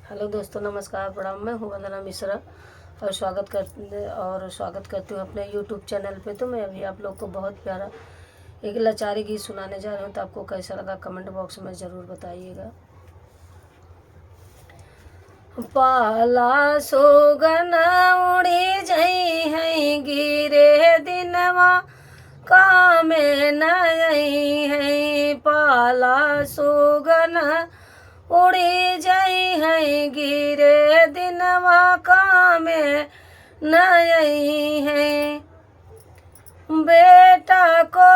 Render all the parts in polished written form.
Hello दोस्तों, नमस्कार, प्रणाम। मैं हूँ वंदना मिश्रा और स्वागत करती हूँ अपने यूट्यूब चैनल पे। तो मैं अभी आप लोग को बहुत प्यारा एक लाचारी गीत सुनाने जा रही हूँ। तो आपको कैसा लगा कमेंट बॉक्स में ज़रूर बताइएगा। पाला सोगन उड़ी जई है गिरे दिनवा कामे नई है। पाला सोगन उड़ी जई है गिरे दिनवा कामे नई है। बेटा को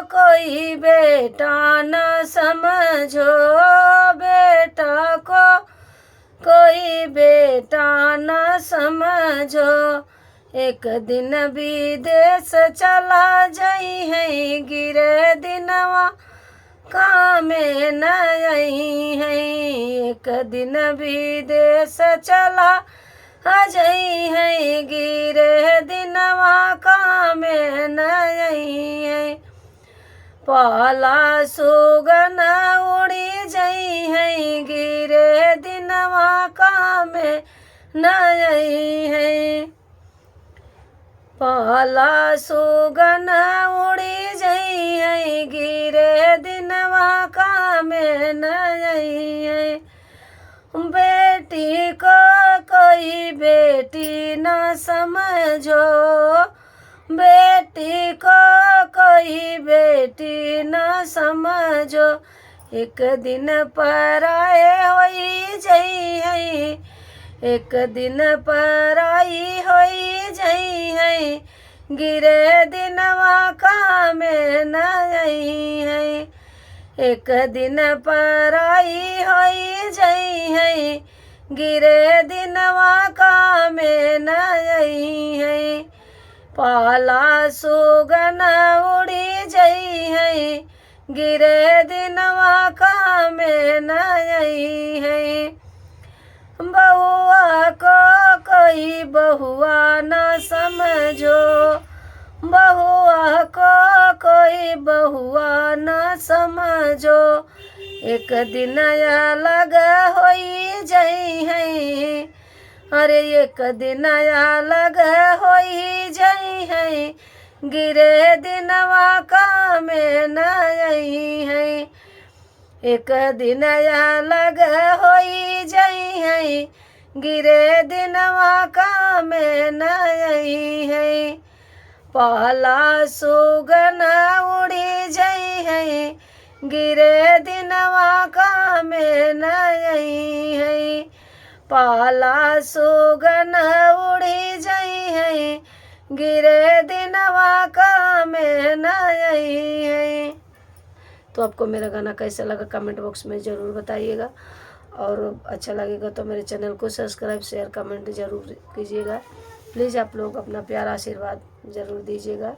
कोई बेटा न समझो, बेटा को कोई बेटा न समझो। एक दिन विदेश चला जाई है गिरे दिनवा कामे नई है। एक दिन विदेश चला जाई है गिरे दिनवा कामे नई है। पाला सुगन उड़ी जई है गिरे दिनवा कामे नई है। पाला सुगन उड़ी जई है गिरे दिनवा कामे नई है। बेटी को कोई बेटी न समझो, बेटी को कोई बेटी न समझो। एक दिन पराए होई जई है, एक दिन पराई होई जई है गिरे दिनवा कामे नई है। एक दिन पराई होई जई है गिरे दिनवा कामे नई है। पाला सुगन उड़ी जई है गिरे दिनवा कामे नई है। बहुआ को कोई बहुआ न समझो, बहुआ को कोई बहुआ न समझो। एक दिन अलग होई जई है, अरे एक दिन अलग होई जई है गिरे दिनवा कामे नई है। एक दिन अलग होई जई है गिरे दिनवा कामे नई है। पाला सुगन उड़ी जई है गिरे दिनवा कामे नई है। पाला सुगन उड़ी जई है गिरे दिनवा कामे नई है। तो आपको मेरा गाना कैसा लगा कमेंट बॉक्स में ज़रूर बताइएगा और अच्छा लगेगा तो मेरे चैनल को सब्सक्राइब शेयर कमेंट ज़रूर कीजिएगा। प्लीज़ आप लोग अपना प्यारा आशीर्वाद ज़रूर दीजिएगा।